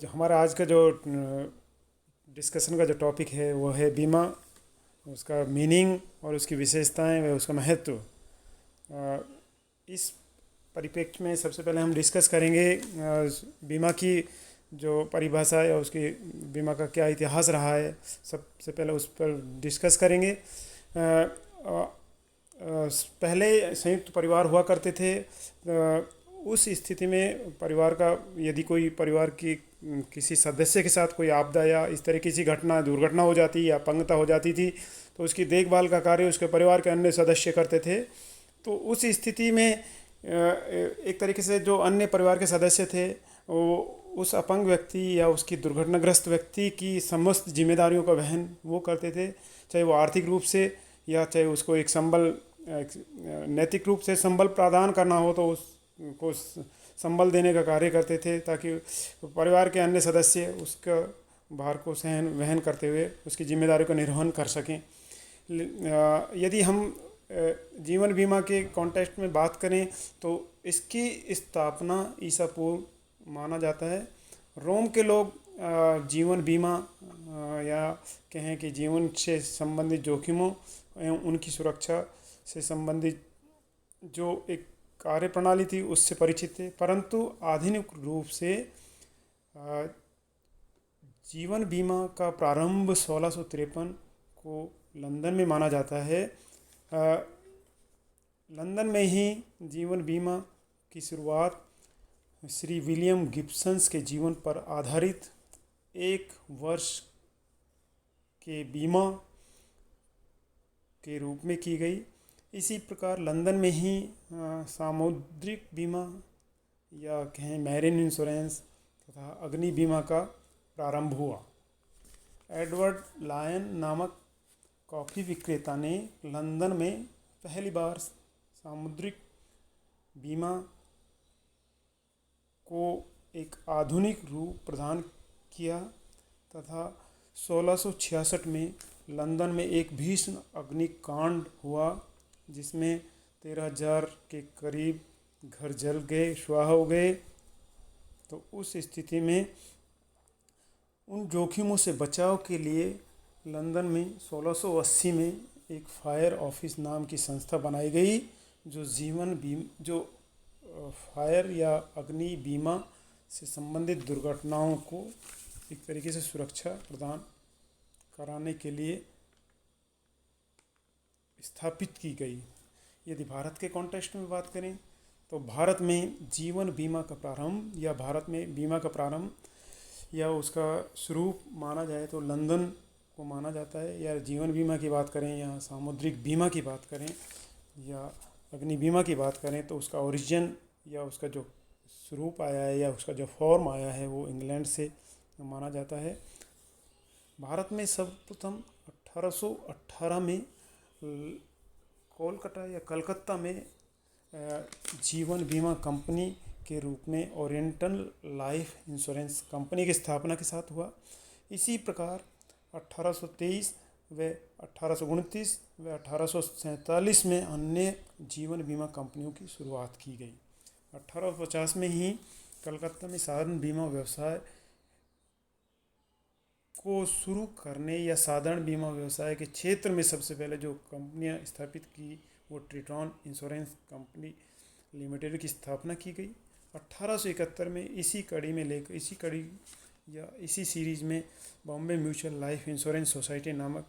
हमारा आज का जो डिस्कशन का जो टॉपिक है वो है बीमा, उसका मीनिंग और उसकी विशेषताएं व उसका महत्व। इस परिप्रेक्ष्य में सबसे पहले हम डिस्कस करेंगे बीमा की जो परिभाषा है और उसकी बीमा का क्या इतिहास रहा है। सबसे पहले उस पर डिस्कस करेंगे। पहले संयुक्त परिवार हुआ करते थे। उस स्थिति में परिवार का यदि कोई परिवार की किसी सदस्य के साथ कोई आपदा या इस तरह किसी घटना दुर्घटना हो जाती या अपंगता हो जाती थी तो उसकी देखभाल का कार्य उसके परिवार के अन्य सदस्य करते थे। तो उस स्थिति में एक तरीके से जो अन्य परिवार के सदस्य थे वो उस अपंग व्यक्ति या उसकी दुर्घटनाग्रस्त व्यक्ति की समस्त जिम्मेदारियों का वहन वो करते थे, चाहे वो आर्थिक रूप से या चाहे उसको एक संबल नैतिक रूप से संबल प्रदान करना हो तो उसको संबल देने का कार्य करते थे ताकि परिवार के अन्य सदस्य उसका भार को सहन वहन करते हुए उसकी जिम्मेदारी का निर्वहन कर सकें। यदि हम जीवन बीमा के कॉन्टेक्स्ट में बात करें तो इसकी स्थापना ईसा पूर्व माना जाता है। रोम के लोग जीवन बीमा या कहें कि जीवन से संबंधित जोखिमों एवं उनकी सुरक्षा से संबंधित जो एक कार्य प्रणाली थी उससे परिचित थे, परंतु आधुनिक रूप से जीवन बीमा का प्रारंभ 1653 को लंदन में माना जाता है। लंदन में ही जीवन बीमा की शुरुआत श्री विलियम गिब्सन्स के जीवन पर आधारित 1 वर्ष के बीमा के रूप में की गई। इसी प्रकार लंदन में ही सामुद्रिक बीमा या कहें मैरिन इंश्योरेंस तथा अग्नि बीमा का प्रारंभ हुआ। एडवर्ड लायन नामक कॉफ़ी विक्रेता ने लंदन में पहली बार सामुद्रिक बीमा को एक आधुनिक रूप प्रदान किया तथा 1666 में लंदन में एक भीषण अग्निकांड हुआ जिसमें 13,000 के करीब घर जल गए, स्वाह हो गए। तो उस स्थिति में उन जोखिमों से बचाव के लिए लंदन में 1680 में एक फायर ऑफिस नाम की संस्था बनाई गई जो फायर या अग्नि बीमा से संबंधित दुर्घटनाओं को एक तरीके से सुरक्षा प्रदान कराने के लिए स्थापित की गई। यदि भारत के कॉन्टेक्स्ट में बात करें तो भारत में जीवन बीमा का प्रारंभ या भारत में बीमा का प्रारंभ या उसका स्वरूप माना जाए तो लंदन को माना जाता है। या जीवन बीमा की बात करें या सामुद्रिक बीमा की बात करें या अग्नि बीमा की बात करें तो उसका ओरिजिन या उसका जो स्वरूप आया है या उसका जो फॉर्म आया है वो इंग्लैंड से माना जाता है। भारत में सर्वप्रथम 1818 में कोलकाता या कलकत्ता में जीवन बीमा कंपनी के रूप में ओरिएंटल लाइफ इंश्योरेंस कंपनी की स्थापना के साथ हुआ। इसी प्रकार 1823 व 1829 व 1847 में अन्य जीवन बीमा कंपनियों की शुरुआत की गई। 1850 में ही कलकत्ता में साधारण बीमा व्यवसाय को शुरू करने या साधारण बीमा व्यवसाय के क्षेत्र में सबसे पहले जो कंपनियां स्थापित की वो ट्रिटॉन इंश्योरेंस कंपनी लिमिटेड की स्थापना की गई। 1871 में इसी सीरीज में Bombay mutual life insurance society नामक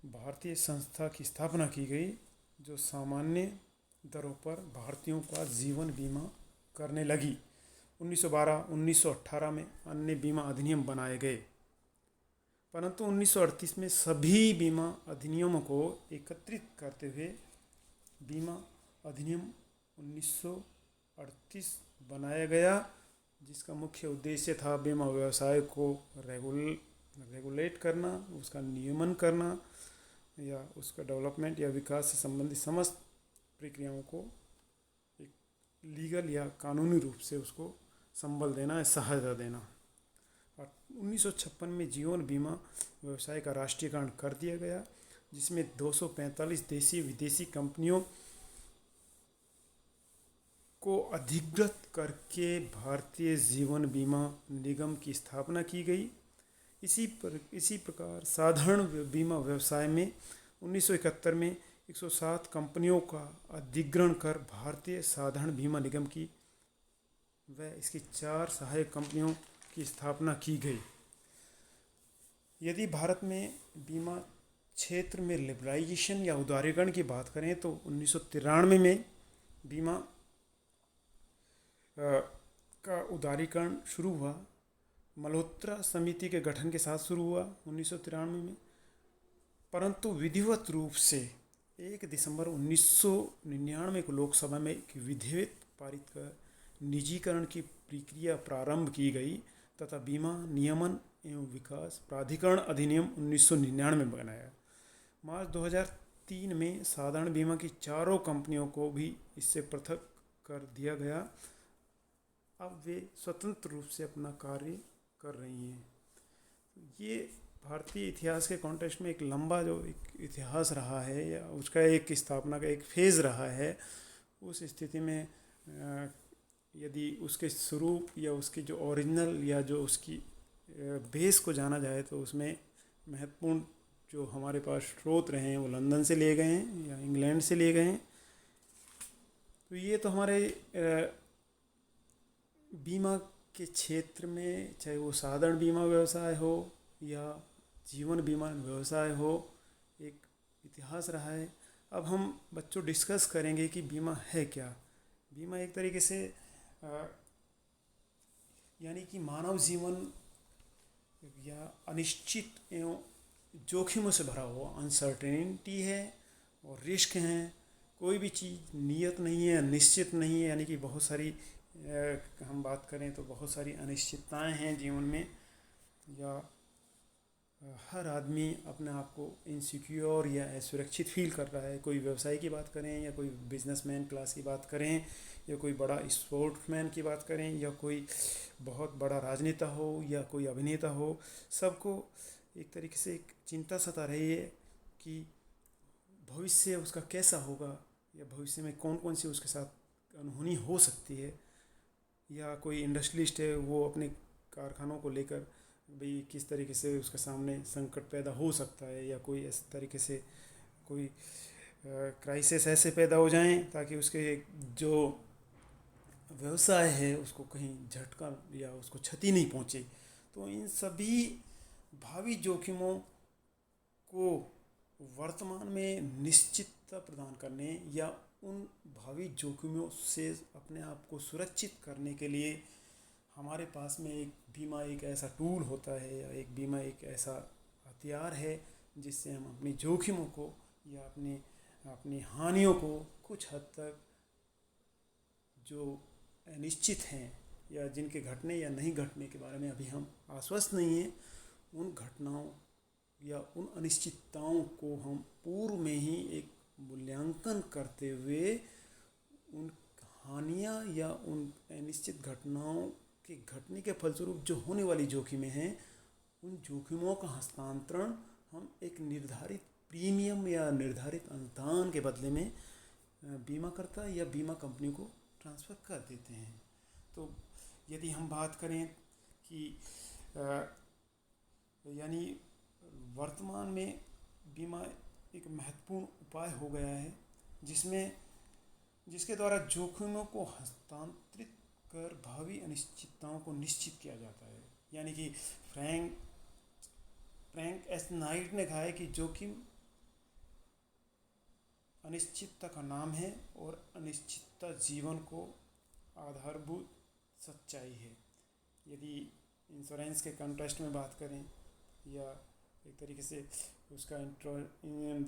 भारतीय संस्था की स्थापना की गई जो सामान्य दरों पर भारतीयों का जीवन बीमा करने लगी। 1912-1918 में अन्य बीमा अधिनियम बनाए गए, परंतु 1938 में सभी बीमा अधिनियमों को एकत्रित करते हुए बीमा अधिनियम 1938 बनाया गया जिसका मुख्य उद्देश्य था बीमा व्यवसाय को रेगुलेट करना, उसका नियमन करना या उसका डेवलपमेंट या विकास से संबंधित समस्त प्रक्रियाओं को एक लीगल या कानूनी रूप से उसको संबल देना या सहायता देना। 1956 में जीवन बीमा व्यवसाय का राष्ट्रीयकरण कर दिया गया जिसमें 245 देशी विदेशी कंपनियों को अधिकृत करके भारतीय जीवन बीमा निगम की स्थापना की गई। इसी प्रकार साधारण बीमा व्यवसाय में 1971 में 107 कंपनियों का अधिग्रहण कर भारतीय साधारण बीमा निगम की व इसकी 4 सहायक कंपनियों की स्थापना की गई। यदि भारत में बीमा क्षेत्र में लिबरलाइजेशन या उदारीकरण की बात करें तो 1993 में बीमा का उदारीकरण शुरू हुआ। मल्होत्रा समिति के गठन के साथ शुरू हुआ 1993 में, परंतु विधिवत रूप से 1 दिसंबर 1999 को लोकसभा में एक विधेयक पारित कर निजीकरण की प्रक्रिया प्रारंभ की गई तथा बीमा नियमन एवं विकास प्राधिकरण अधिनियम 1999 में बनाया। मार्च 2003 में साधारण बीमा की चारों कंपनियों को भी इससे पृथक कर दिया गया। अब वे स्वतंत्र रूप से अपना कार्य कर रही हैं। ये भारतीय इतिहास के कॉन्टेक्स्ट में एक लंबा जो एक इतिहास रहा है या उसका एक स्थापना का एक फेज़ रहा है। उस स्थिति में यदि उसके स्वरूप या उसकी जो ओरिजिनल या जो उसकी बेस को जाना जाए तो उसमें महत्वपूर्ण जो हमारे पास स्रोत रहे हैं वो लंदन से लिए गए हैं या इंग्लैंड से लिए गए हैं। तो ये तो हमारे बीमा के क्षेत्र में, चाहे वो साधारण बीमा व्यवसाय हो या जीवन बीमा व्यवसाय हो, एक इतिहास रहा है। अब हम बच्चों डिस्कस करेंगे कि बीमा है क्या। बीमा एक तरीके से यानी कि मानव जीवन या अनिश्चित एवं जोखिमों से भरा हुआ अनसर्टेनिटी है और रिस्क हैं। कोई भी चीज़ नियत नहीं है, निश्चित नहीं है, यानी कि बहुत सारी हम बात करें तो बहुत सारी अनिश्चितताएं हैं जीवन में। या हर आदमी अपने आप को इनसिक्योर या असुरक्षित फील कर रहा है। कोई व्यवसाय की बात करें या कोई बिजनेसमैन क्लास की बात करें या कोई बड़ा स्पोर्ट्समैन की बात करें या कोई बहुत बड़ा राजनेता हो या कोई अभिनेता हो, सबको एक तरीके से एक चिंता सता रही है कि भविष्य उसका कैसा होगा या भविष्य में कौन कौन सी उसके साथ अनहोनी हो सकती है। या कोई इंडस्ट्रियलिस्ट है, वो अपने कारखानों को लेकर भाई किस तरीके से उसके सामने संकट पैदा हो सकता है या कोई इस तरीके से कोई क्राइसिस ऐसे पैदा हो जाएं ताकि उसके जो व्यवसाय है उसको कहीं झटका या उसको क्षति नहीं पहुंचे। तो इन सभी भावी जोखिमों को वर्तमान में निश्चितता प्रदान करने या उन भावी जोखिमों से अपने आप को सुरक्षित करने के लिए हमारे पास में एक बीमा एक ऐसा टूल होता है या एक बीमा एक ऐसा हथियार है जिससे हम अपनी जोखिमों को या अपनी हानियों को कुछ हद तक जो अनिश्चित हैं या जिनके घटने या नहीं घटने के बारे में अभी हम आश्वस्त नहीं हैं, उन घटनाओं या उन अनिश्चितताओं को हम पूर्व में ही एक मूल्यांकन करते हुए उन हानियाँ या उन अनिश्चित घटनाओं के घटने के फलस्वरूप जो होने वाली जोखिमें हैं, उन जोखिमों का हस्तांतरण हम एक निर्धारित प्रीमियम या निर्धारित अनुदान के बदले में बीमाकर्ता या बीमा कंपनी को ट्रांसफ़र कर देते हैं। तो यदि हम बात करें कि यानी वर्तमान में बीमा एक महत्वपूर्ण उपाय हो गया है जिसके द्वारा जोखिमों को हस्तांतरित कर भावी अनिश्चितताओं को निश्चित किया जाता है। यानी कि फ्रैंक एस नाइट ने कहा है कि जोखिम अनिश्चितता का नाम है और अनिश्चितता जीवन को आधारभूत सच्चाई है। यदि इंश्योरेंस के कॉन्टेक्स्ट में बात करें या एक तरीके से उसका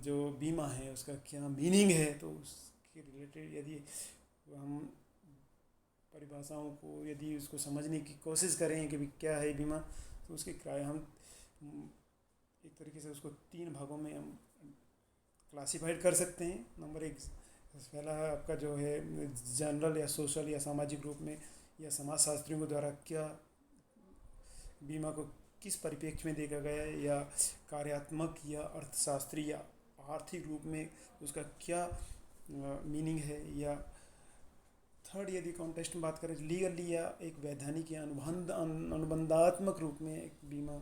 जो बीमा है उसका क्या मीनिंग है, तो उसके रिलेटेड यदि हम परिभाषाओं को यदि उसको समझने की कोशिश करें कि क्या है बीमा, तो उसके हम एक तरीके से उसको 3 भागों में हम क्लासिफाइड कर सकते हैं। नंबर 1 पहला है आपका जो है जनरल या सोशल या सामाजिक रूप में या समाजशास्त्रियों के द्वारा क्या बीमा को किस परिप्रेक्ष्य में देखा गया है, या कार्यात्मक या अर्थशास्त्री या आर्थिक रूप में उसका क्या मीनिंग है, या थर्ड यदि कॉन्टेक्स्ट में बात करें लीगली या एक वैधानिक या अनुबंधात्मक रूप में एक बीमा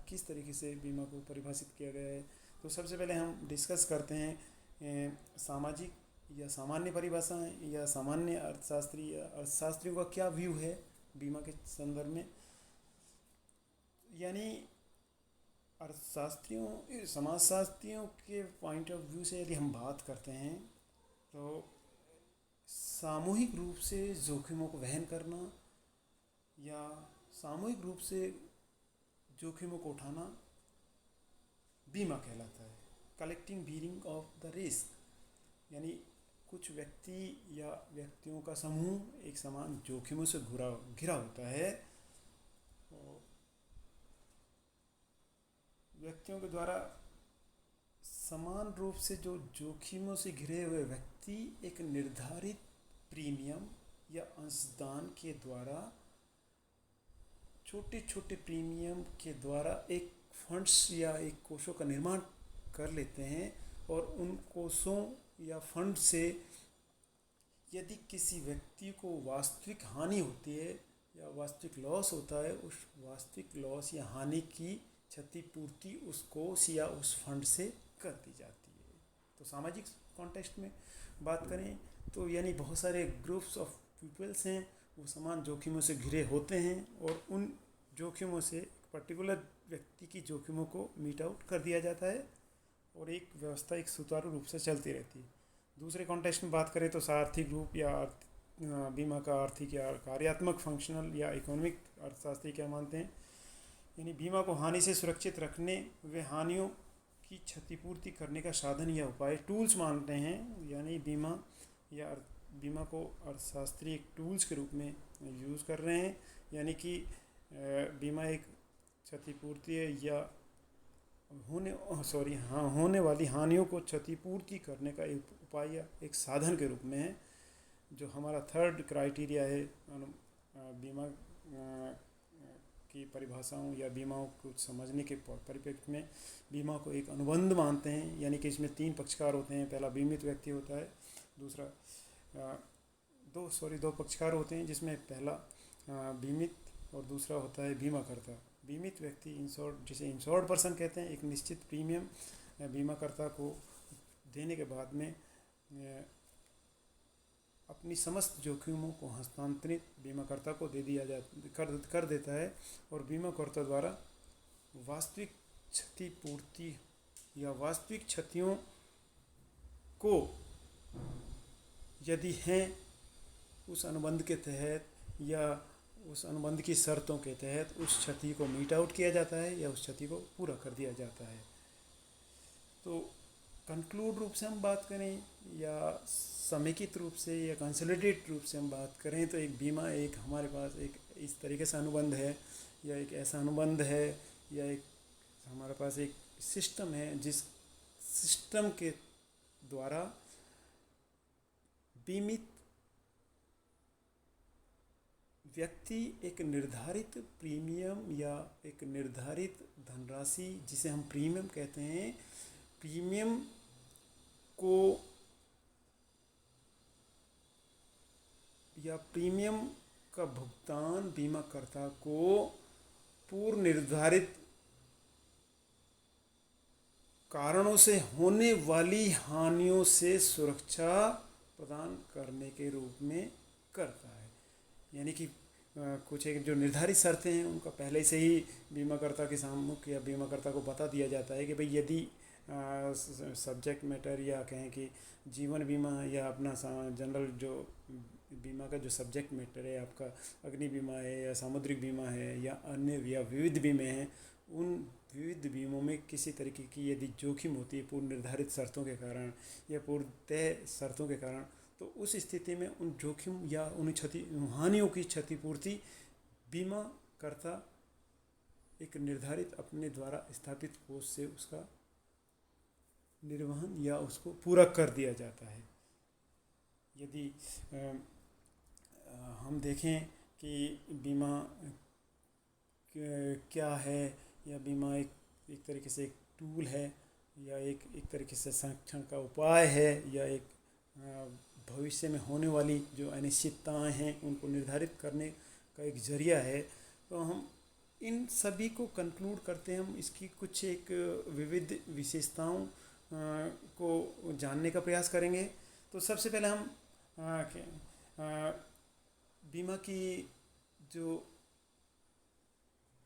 किस तरीके से बीमा को परिभाषित किया गया है, तो सबसे पहले हम डिस्कस करते हैं सामाजिक या सामान्य परिभाषाएं या सामान्य अर्थशास्त्री या अर्थशास्त्रियों का क्या व्यू है बीमा के संदर्भ में। यानी अर्थशास्त्रियों समाजशास्त्रियों के पॉइंट ऑफ व्यू से यदि हम बात करते हैं तो सामूहिक रूप से जोखिमों को वहन करना या सामूहिक रूप से जोखिमों को उठाना बीमा कहलाता है। Collecting bearing of the risk, यानी कुछ व्यक्ति या व्यक्तियों का समूह एक समान जोखिमों से घिरा होता है। व्यक्तियों के द्वारा समान रूप से जो जोखिमों से घिरे हुए व्यक्ति एक निर्धारित प्रीमियम या अंशदान के द्वारा छोटे छोटे प्रीमियम के द्वारा एक फंड्स या एक कोषों का निर्माण कर लेते हैं और उन कोषों या फंड से यदि किसी व्यक्ति को वास्तविक हानि होती है या वास्तविक लॉस होता है, उस वास्तविक लॉस या हानि की क्षतिपूर्ति उस कोष या उस फंड से कर दी जाती है। तो सामाजिक कॉन्टेक्स्ट में बात करें तो यानी बहुत सारे ग्रुप्स ऑफ पीपल्स हैं, वो समान जोखिमों से घिरे होते हैं और उन जोखिमों से पर्टिकुलर व्यक्ति की जोखिमों को मीट आउट कर दिया जाता है और एक व्यवस्था एक सुचारू रूप से चलती रहती है। दूसरे कॉन्टेक्स्ट में बात करें तो आर्थिक रूप या बीमा का आर्थिक या कार्यात्मक फंक्शनल या इकोनॉमिक अर्थशास्त्री क्या मानते हैं, यानी बीमा को हानि से सुरक्षित रखने व हानियों की क्षतिपूर्ति करने का साधन या उपाय टूल्स मानते हैं। यानी बीमा को अर्थशास्त्री एक टूल्स के रूप में यूज़ कर रहे हैं, यानी कि बीमा एक क्षतिपूर्ति या होने वाली हानियों को क्षतिपूर्ति करने का एक उपाय या एक साधन के रूप में है। जो हमारा थर्ड क्राइटेरिया है बीमा की परिभाषाओं या बीमाओं को समझने के परिप्रेक्ष्य में, बीमा को एक अनुबंध मानते हैं, यानी कि इसमें 3 पक्षकार होते हैं। पहला बीमित व्यक्ति होता है, दो पक्षकार होते हैं, जिसमें पहला बीमित और दूसरा होता है बीमाकर्ता। बीमित व्यक्ति जिसे इंश्योर्ड पर्सन कहते हैं, एक निश्चित प्रीमियम बीमाकर्ता को देने के बाद में अपनी समस्त जोखिमों को हस्तांतरित बीमाकर्ता को दे दिया कर देता है और बीमाकर्ता द्वारा वास्तविक क्षतिपूर्ति या वास्तविक क्षतियों को यदि हैं उस अनुबंध के तहत या उस अनुबंध की शर्तों के तहत उस क्षति को मीट आउट किया जाता है या उस क्षति को पूरा कर दिया जाता है। तो कंक्लूड रूप से हम बात करें या समेकित रूप से या कंसोलिडेटेड रूप से हम बात करें तो एक बीमा एक हमारे पास एक इस तरीके से अनुबंध है या एक ऐसा अनुबंध है या एक हमारे पास एक सिस्टम है जिस सिस्टम के द्वारा बीमित व्यक्ति एक निर्धारित प्रीमियम या एक निर्धारित धनराशि जिसे हम प्रीमियम कहते हैं, प्रीमियम को या प्रीमियम का भुगतान बीमाकर्ता को पूर्व निर्धारित कारणों से होने वाली हानियों से सुरक्षा प्रदान करने के रूप में करता है। यानी कि कुछ एक जो निर्धारित शर्तें हैं उनका पहले से ही बीमाकर्ता के सामने या बीमाकर्ता को बता दिया जाता है कि भाई यदि सब्जेक्ट मैटर या कहें कि जीवन बीमा या अपना जनरल जो बीमा का जो सब्जेक्ट मैटर है, आपका अग्नि बीमा है या सामुद्रिक बीमा है या अन्य या विविध बीमे हैं, उन विविध बीमों में किसी तरीके की यदि जोखिम होती है पूर्व निर्धारित शर्तों के कारण या पूर्व तय शर्तों के कारण, तो उस स्थिति में उन जोखिम या उन हानियों की क्षतिपूर्ति बीमा करता एक निर्धारित अपने द्वारा स्थापित कोष से उसका निर्वहन या उसको पूरा कर दिया जाता है। यदि हम देखें कि बीमा क्या है या बीमा एक तरीके से एक टूल है या एक तरीके से संरक्षण का उपाय है या एक भविष्य में होने वाली जो अनिश्चितताएं हैं उनको निर्धारित करने का एक जरिया है। तो हम इन सभी को कंक्लूड करते हैं, हम इसकी कुछ एक विविध विशेषताओं को जानने का प्रयास करेंगे। तो सबसे पहले हम बीमा की जो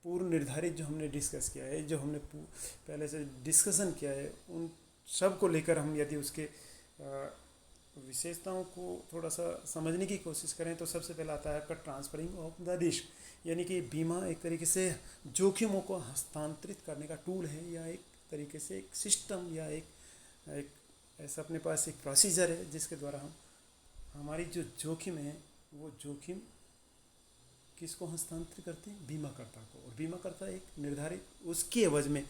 पूर्व निर्धारित जो हमने डिस्कस किया है, जो हमने पहले से डिस्कशन किया है, उन सब को लेकर हम यदि उसके विशेषताओं को थोड़ा सा समझने की कोशिश करें तो सबसे पहला आता है आपका ट्रांसफरिंग ऑफ द रिस्क, यानी कि बीमा एक तरीके से जोखिमों को हस्तांतरित करने का टूल है, या एक तरीके से एक सिस्टम, या एक ऐसा अपने पास एक प्रोसीजर है जिसके द्वारा हम हमारी जो जोखिम है वो जोखिम किसको हस्तांतरित करते हैं, बीमाकर्ता को। और बीमाकर्ता एक निर्धारित उसके एवज में,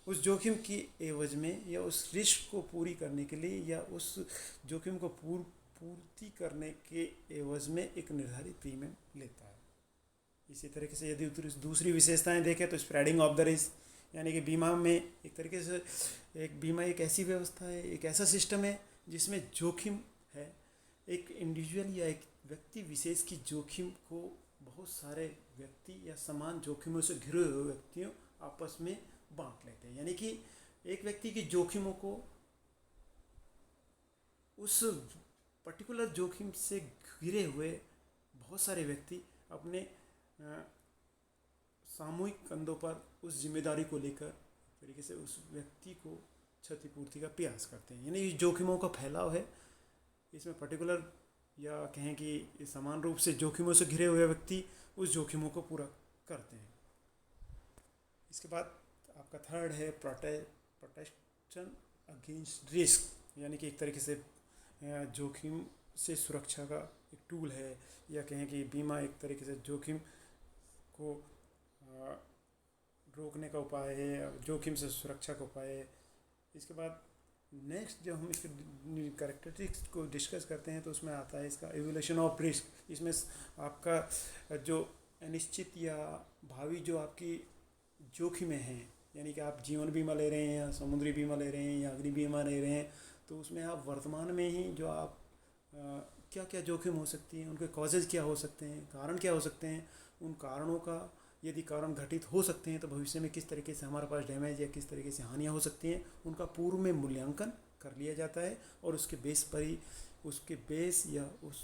उस जोखिम की एवज में, या उस रिस्क को पूरी करने के लिए, या उस जोखिम को पूर्ति करने के एवज में एक निर्धारित प्रीमियम लेता है। इसी तरीके से यदि दूसरी विशेषताएं देखें तो स्प्रेडिंग ऑफ द रिस्क, यानी कि बीमा में एक तरीके से एक बीमा एक ऐसी व्यवस्था है, एक ऐसा सिस्टम है जिसमें जोखिम है, एक इंडिविजुअल या एक व्यक्ति विशेष की जोखिम को बहुत सारे व्यक्ति या समान जोखिमों से घिरे हुए व्यक्तियों आपस में बांट लेते हैं। यानी कि एक व्यक्ति की जोखिमों को उस पर्टिकुलर जोखिम से घिरे हुए बहुत सारे व्यक्ति अपने सामूहिक कंधों पर उस जिम्मेदारी को लेकर तरीके से उस व्यक्ति को क्षतिपूर्ति का प्रयास करते हैं। यानी जोखिमों का फैलाव है इसमें पर्टिकुलर, या कहें कि समान रूप से जोखिमों से घिरे हुए व्यक्ति उस जोखिमों को पूरा करते हैं। इसके बाद आपका थर्ड है प्रोटेक्शन अगेंस्ट रिस्क, यानी कि एक तरीके से जोखिम से सुरक्षा का एक टूल है, या कहें कि बीमा एक तरीके से जोखिम को रोकने का उपाय है, जोखिम से सुरक्षा का उपाय है। इसके बाद नेक्स्ट जब हम इसके कैरेक्टरिस्टिक्स को डिस्कस करते हैं तो उसमें आता है इसका एवोल्यूशन ऑफ रिस्क। इसमें आपका जो अनिश्चित या भावी जो आपकी जोखिमें हैं, यानी कि आप जीवन बीमा ले रहे हैं, या समुद्री बीमा ले रहे हैं, या अग्नि बीमा ले रहे हैं, तो उसमें आप वर्तमान में ही जो आप क्या क्या जोखिम हो सकती हैं, उनके कॉजेज़ क्या हो सकते हैं, कारण क्या हो सकते हैं, उन कारणों का यदि कारण घटित हो सकते हैं तो भविष्य में किस तरीके से हमारे पास डैमेज या किस तरीके से हानियाँ हो सकती हैं, उनका पूर्व में मूल्यांकन कर लिया जाता है। और उसके बेस या उस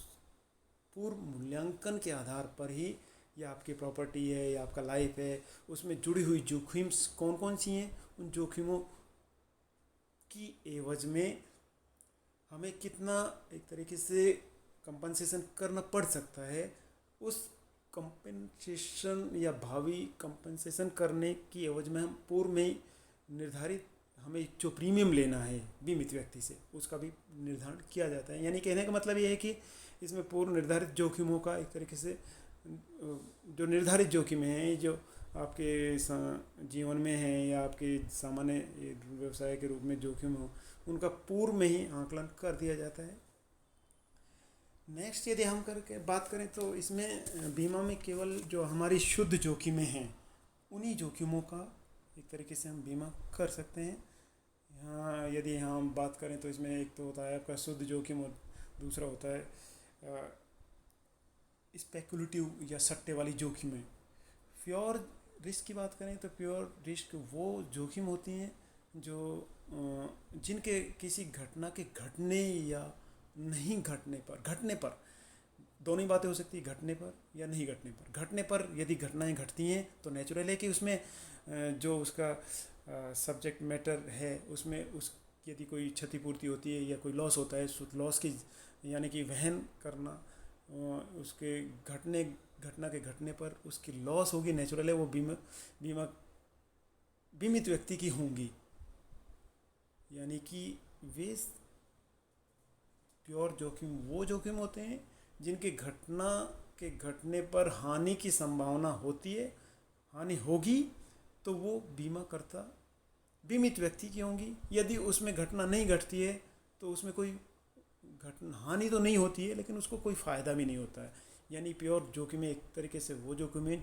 पूर्व मूल्यांकन के आधार पर ही, या आपकी प्रॉपर्टी है या आपका लाइफ है, उसमें जुड़ी हुई जोखिम कौन कौन सी हैं, उन जोखिमों की एवज में हमें कितना एक तरीके से कंपनसेशन करना पड़ सकता है, उस कंपनसेशन या भावी कंपनसेशन करने की एवज में हम पूर्व में निर्धारित हमें जो प्रीमियम लेना है बीमित व्यक्ति से, उसका भी निर्धारण किया जाता है। यानी कहने का मतलब ये है कि इसमें पूर्व निर्धारित जोखिमों का एक तरीके से जो निर्धारित जोखिम हैं, जो आपके जीवन में हैं या आपके सामान्य व्यवसाय के रूप में जोखिम हो, उनका पूर्व में ही आकलन कर दिया जाता है। नेक्स्ट यदि हम करके बात करें तो इसमें बीमा में केवल जो हमारी शुद्ध जोखिमें हैं उन्हीं जोखिमों का एक तरीके से हम बीमा कर सकते हैं। यहाँ यदि हम बात करें तो इसमें एक तो होता है आपका शुद्ध जोखिम, और दूसरा होता है स्पेकुलेटिव या सट्टे वाली जोखिमें। प्योर रिस्क की बात करें तो प्योर रिस्क वो जोखिम होती हैं जो जिनके किसी घटना के घटने या नहीं घटने पर दोनों ही बातें हो सकती है, घटने पर या नहीं घटने पर। घटने पर यदि घटनाएं घटती हैं तो नेचुरल है कि उसमें जो उसका सब्जेक्ट मैटर है उसमें उस यदि कोई क्षतिपूर्ति होती है या कोई लॉस होता है, उस लॉस की यानी कि वहन करना, उसके घटना के घटने पर उसकी लॉस होगी, नेचुरल है, वो बीमित व्यक्ति की होंगी। यानी कि वे प्योर जोखिम वो जोखिम होते हैं जिनके घटना के घटने पर हानि की संभावना होती है, हानि होगी तो वो बीमाकर्ता बीमित व्यक्ति की होंगी। यदि उसमें घटना नहीं घटती है तो उसमें कोई हानि तो नहीं होती है लेकिन उसको कोई फ़ायदा भी नहीं होता है। यानी प्योर जोखिम एक तरीके से वो जोखिम है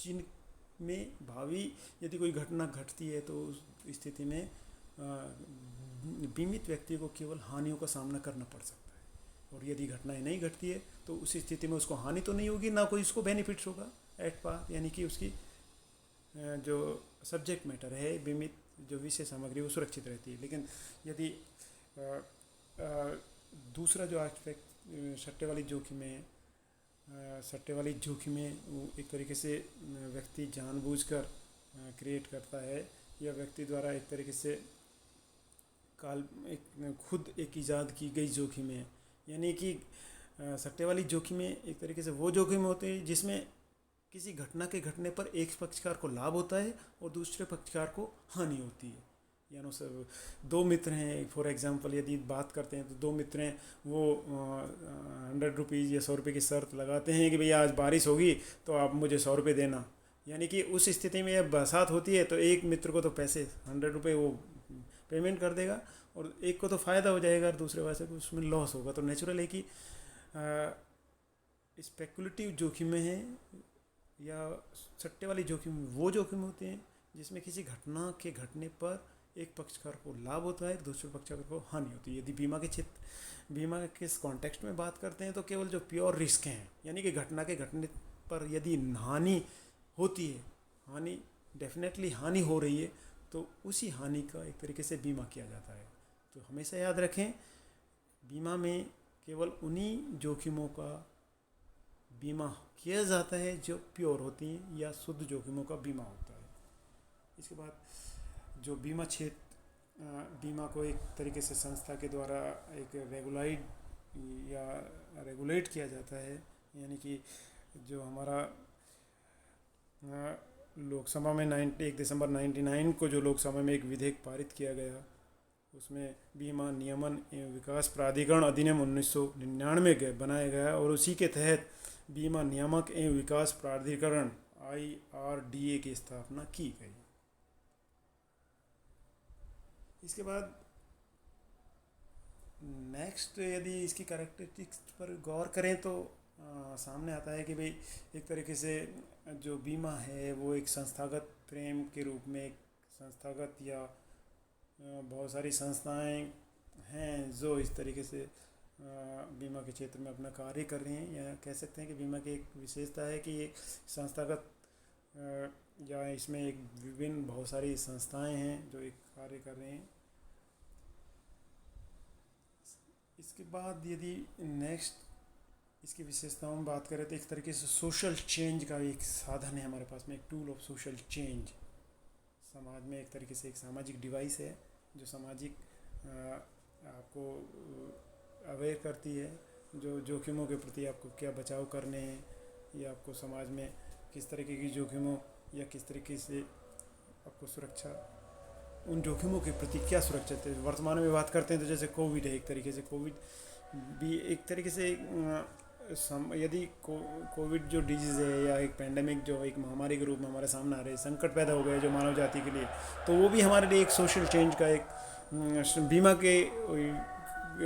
जिनमें भावी यदि कोई घटना घटती है तो उस स्थिति में बीमित व्यक्ति को केवल हानियों का सामना करना पड़ सकता है। और यदि घटनाएं नहीं घटती है तो उस स्थिति में उसको हानि तो नहीं होगी, ना कोई उसको बेनिफिट्स होगा एट पार, यानी कि उसकी जो सब्जेक्ट मैटर है, बीमित जो विषय सामग्री वो सुरक्षित रहती है। लेकिन यदि दूसरा जो एस्पेक्ट सट्टे वाली जोखिम है, सट्टे वाली जोखिमें वो एक तरीके से व्यक्ति जानबूझकर क्रिएट करता है, या व्यक्ति द्वारा एक तरीके से खुद एक ईजाद की गई जोखिमें है। यानी कि सट्टे वाली जोखिमें एक तरीके से वो जोखिम होते हैं जिसमें किसी घटना के घटने पर एक पक्षकार को लाभ होता है और दूसरे पक्षकार को हानि होती है। यानी सर दो मित्र हैं, फॉर एग्जांपल यदि बात करते हैं तो दो मित्र हैं, वो 100 रुपीज़ या 100 रुपये की शर्त लगाते हैं कि भैया आज बारिश होगी तो आप मुझे 100 रुपये देना। यानी कि उस स्थिति में जब बरसात होती है तो एक मित्र को तो पैसे 100 रुपये वो पेमेंट कर देगा और एक को तो फ़ायदा हो जाएगा और दूसरे वाले को उसमें लॉस होगा। तो नेचुरल है कि स्पेकुलेटिव जोखिमें हैं या सट्टे वाली जोखिम वो जोखिम होते हैं जिसमें किसी घटना के घटने पर एक पक्षकार को लाभ होता है, दूसरे पक्षकार को हानि होती है। यदि बीमा के इस कॉन्टेक्स्ट में बात करते हैं तो केवल जो प्योर रिस्क हैं, यानी कि घटना के घटने पर यदि हानि होती है, हानि डेफिनेटली हानि हो रही है, तो उसी हानि का एक तरीके से बीमा किया जाता है। तो हमेशा याद रखें, बीमा में केवल उन्हीं जोखिमों का बीमा किया जाता है जो प्योर होती हैं या शुद्ध जोखिमों का बीमा होता है। इसके बाद जो बीमा क्षेत्र, बीमा को एक तरीके से संस्था के द्वारा एक रेगुलेट किया जाता है। यानी कि जो हमारा लोकसभा में 1 दिसंबर 99 को जो लोकसभा में एक विधेयक पारित किया गया, उसमें बीमा नियमन एवं विकास प्राधिकरण अधिनियम 1999 बनाया गया और उसी के तहत बीमा नियामक एवं विकास प्राधिकरण IRDA की स्थापना की गई। इसके बाद नेक्स्ट यदि इसकी कैरेक्टरिस्टिक्स पर गौर करें तो सामने आता है कि भाई एक तरीके से जो बीमा है वो एक संस्थागत फ्रेम के रूप में, एक संस्थागत या बहुत सारी संस्थाएं हैं जो इस तरीके से बीमा के क्षेत्र में अपना कार्य कर रही हैं। या कह सकते हैं कि बीमा की एक विशेषता है कि एक संस्थागत या इसमें एक विभिन्न बहुत सारी संस्थाएं हैं जो एक कार्य कर रहे हैं। इसके बाद यदि नेक्स्ट इसकी विशेषताओं में बात करें तो एक तरीके से सोशल चेंज का एक साधन है हमारे पास में, एक टूल ऑफ सोशल चेंज। समाज में एक तरीके से एक सामाजिक डिवाइस है जो सामाजिक आपको अवेयर करती है, जो जोखिमों के प्रति आपको क्या बचाव करने हैं, या आपको समाज में किस तरीके की जोखिमों या किस तरीके से आपको सुरक्षा, उन जोखिमों के प्रति क्या सुरक्षित है। वर्तमान में बात करते हैं तो जैसे कोविड है, एक तरीके से कोविड भी एक तरीके से यदि कोविड जो डिजीज़ है या एक पैंडेमिक जो एक महामारी के रूप में हमारे सामने आ रही है, संकट पैदा हो गया जो मानव जाति के लिए, तो वो भी हमारे लिए एक सोशल चेंज का एक बीमा के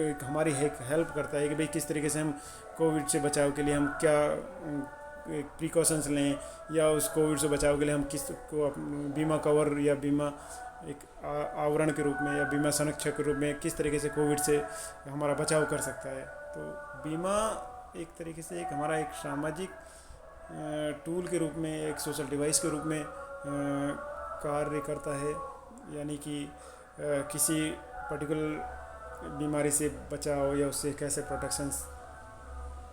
एक हमारी हेल्प करता है कि भाई किस तरीके से हम कोविड से बचाव के लिए हम क्या प्रिकॉशंस लें, या उस कोविड से बचाव के लिए हम किस को बीमा कवर या बीमा एक आवरण के रूप में या बीमा संरक्षक के रूप में किस तरीके से कोविड से हमारा बचाव कर सकता है। तो बीमा एक तरीके से एक हमारा एक सामाजिक टूल के रूप में, एक सोशल डिवाइस के रूप में कार्य करता है। यानी कि किसी पर्टिकुलर बीमारी से बचाव या उससे कैसे प्रोटेक्शंस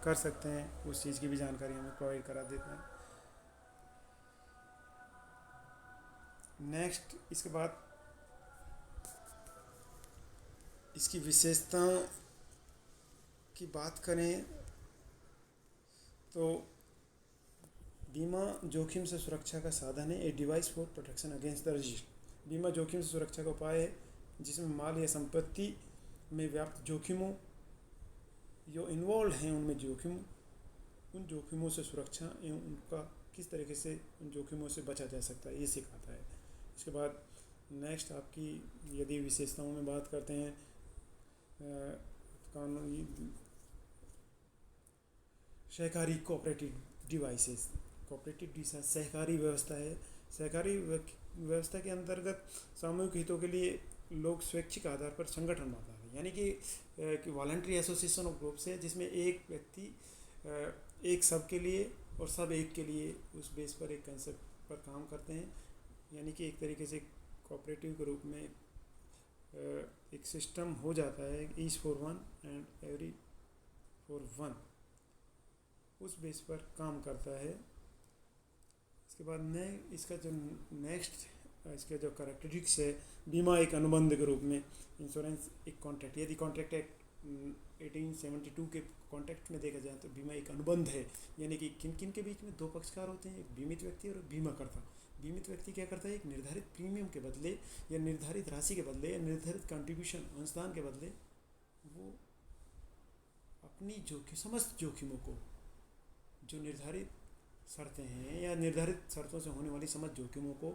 कर सकते हैं, उस चीज़ की भी जानकारी हमें प्रोवाइड करा देते हैं। नेक्स्ट इसके बाद इसकी विशेषता की बात करें तो बीमा जोखिम से सुरक्षा का साधन है, a device for protection against the risk. बीमा जोखिम से सुरक्षा का उपाय है जिसमें माल या संपत्ति में व्याप्त जोखिमों जो इन्वॉल्व हैं उनमें उन जोखिमों से सुरक्षा एवं उनका किस तरीके से उन जोखिमों से बचा जा सकता है, ये सिखाता है। इसके बाद नेक्स्ट आपकी यदि विशेषताओं में बात करते हैं, कानूनी सहकारी कोऑपरेटिव डिवाइसेस, सहकारी व्यवस्था है। सहकारी व्यवस्था के अंतर्गत सामूहिक हितों के लिए लोग स्वैच्छिक आधार पर संगठन बनाते हैं। यानी कि वॉलंटरी एसोसिएशन ऑफ ग्रुप्स है जिसमें एक व्यक्ति एक सब के लिए और सब एक के लिए उस बेस पर एक कंसेप्ट पर काम करते हैं। यानी कि एक तरीके से कोऑपरेटिव के रूप में एक सिस्टम हो जाता है, each for one and every for one, उस बेस पर काम करता है। इसके बाद इसका जो नेक्स्ट इसके जो करेक्टरिस्टिक्स है, बीमा एक अनुबंध के रूप में, इंश्योरेंस एक कॉन्ट्रैक्ट। यदि कॉन्ट्रैक्ट एक्ट 1872 के कॉन्ट्रैक्ट में देखा जाए तो बीमा एक अनुबंध है। यानी कि किन किन के बीच में दो पक्षकार होते हैं, एक बीमित व्यक्ति और बीमाकर्ता। बीमित व्यक्ति क्या करता है, एक निर्धारित प्रीमियम के बदले या निर्धारित राशि के बदले या निर्धारित कंट्रीब्यूशन अंशदान के बदले वो अपनी समस्त जोखिमों को, जो निर्धारित शर्तें हैं या निर्धारित शर्तों से होने वाली समस्त जोखिमों को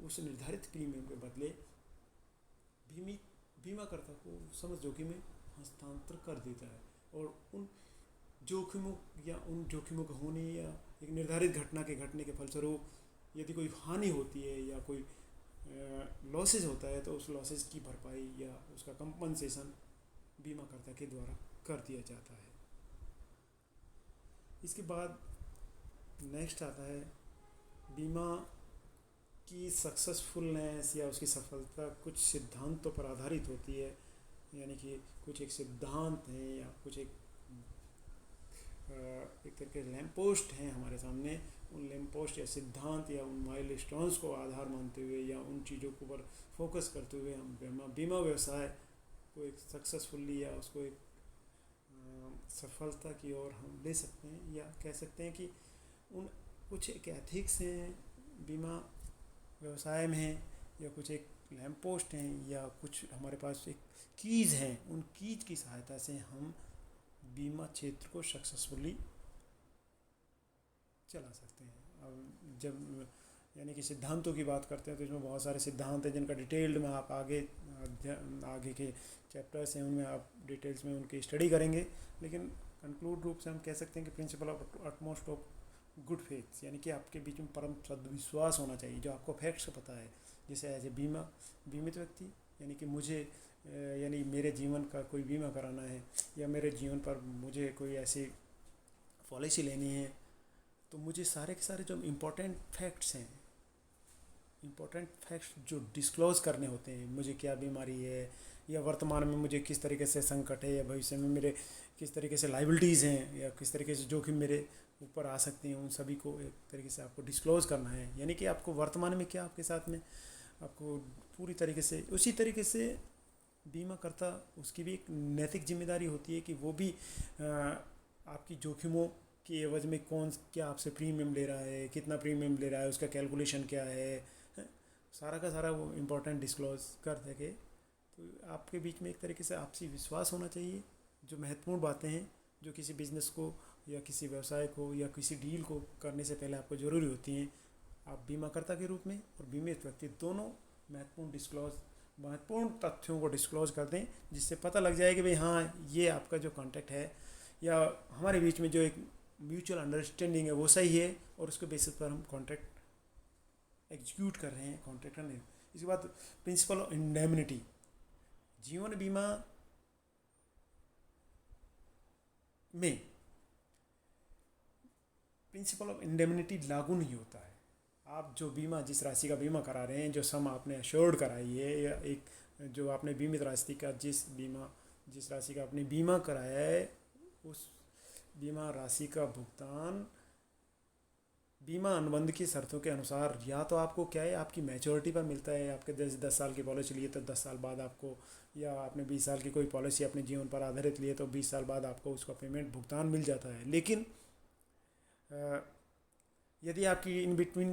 उस निर्धारित प्रीमियम के बदले बीमाकर्ता को समस्त जोखिम में हस्तांतर कर देता है। और उन जोखिमों या उन जोखिमों के होने या एक निर्धारित घटना के घटने के फलस्वरूप यदि कोई हानि होती है या कोई लॉसेज होता है तो उस लॉसेज की भरपाई या उसका कंपनसेशन बीमाकर्ता के द्वारा कर दिया जाता है। इसके बाद नेक्स्ट आता है बीमा की सक्सेसफुलनेस या उसकी सफलता कुछ सिद्धांतों पर आधारित होती है। यानी कि कुछ एक सिद्धांत हैं या कुछ एक तरह के लैम्प पोस्ट हैं हमारे सामने। उन लैम्प पोस्ट या सिद्धांत या उन माइलस्टोन्स को आधार मानते हुए या उन चीज़ों के ऊपर फोकस करते हुए हम बीमा व्यवसाय को एक सक्सेसफुली या उसको एक सफलता की ओर हम ले सकते हैं, या कह सकते हैं कि उन कुछ एक एथिक्स हैं बीमा व्यवसाय में हैं, या कुछ एक लैम्प पोस्ट हैं, या कुछ हमारे पास एक कीज़ हैं। उन कीज की सहायता से हम बीमा क्षेत्र को सक्सेसफुली चला सकते हैं। अब जब यानी कि सिद्धांतों की बात करते हैं तो इसमें बहुत सारे सिद्धांत हैं जिनका डिटेल्ड में आप आगे के चैप्टर्स हैं उनमें आप डिटेल्स में उनकी स्टडी करेंगे। लेकिन कंक्लूड रूप से हम कह सकते हैं कि principle of utmost of good faith, यानी कि आपके बीच में परम सद्विश्वास होना चाहिए जो आपको फैक्ट्स पता है। जैसे एज ए बीमित व्यक्ति, यानी कि मुझे यानी मेरे जीवन का कोई बीमा कराना है या मेरे जीवन पर मुझे कोई ऐसी पॉलिसी लेनी है तो मुझे सारे के सारे जो इम्पोर्टेंट फैक्ट्स जो डिस्क्लोज़ करने होते हैं, मुझे क्या बीमारी है या वर्तमान में मुझे किस तरीके से संकट है या भविष्य में मेरे किस तरीके से लाइबिलिटीज़ हैं या किस तरीके से जोखिम मेरे ऊपर आ सकती हैं, उन सभी को एक तरीके से आपको डिस्क्लोज़ करना है। यानी कि आपको वर्तमान में क्या आपके साथ में आपको पूरी तरीके से उसी तरीके से बीमाकर्ता उसकी भी एक नैतिक जिम्मेदारी होती है कि वो भी आपकी जोखिमों की एवज में क्या आपसे प्रीमियम ले रहा है, कितना प्रीमियम ले रहा है, उसका कैलकुलेशन क्या है, सारा का सारा वो इम्पोर्टेंट डिस्क्लोज कर सके। तो आपके बीच में एक तरीके से आपसी विश्वास होना चाहिए। जो महत्वपूर्ण बातें हैं जो किसी बिज़नेस को या किसी व्यवसाय को या किसी डील को करने से पहले आपको ज़रूरी होती हैं, आप बीमाकर्ता के रूप में और बीमित व्यक्ति दोनों महत्वपूर्ण तथ्यों को डिस्क्लोज कर दें, जिससे पता लग जाए कि भाई हाँ ये आपका जो कॉन्ट्रैक्ट है या हमारे बीच में जो एक म्यूचुअल अंडरस्टैंडिंग है वो सही है और उसके बेसिस पर हम कॉन्ट्रैक्ट एग्जीक्यूट कर रहे हैं, कॉन्ट्रैक्ट करने। इसके बाद प्रिंसिपल ऑफ इंडेमनिटी, जीवन बीमा में प्रिंसिपल ऑफ इंडेमनिटी लागू नहीं होता है। आप जो बीमा जिस राशि का बीमा करा रहे हैं, जो सम आपने एश्योर्ड कराई है या एक जो आपने बीमित राशि का जिस राशि का आपने बीमा कराया है उस बीमा राशि का भुगतान बीमा अनुबंध की शर्तों के अनुसार या तो आपको क्या है आपकी मैच्योरिटी पर मिलता है। आपके 10 साल की पॉलिसी लिए तो 10 साल बाद आपको, या आपने 20 साल की कोई पॉलिसी अपने जीवन पर आधारित लिए तो 20 साल बाद आपको उसका पेमेंट भुगतान मिल जाता है। लेकिन यदि आपकी इन बिटवीन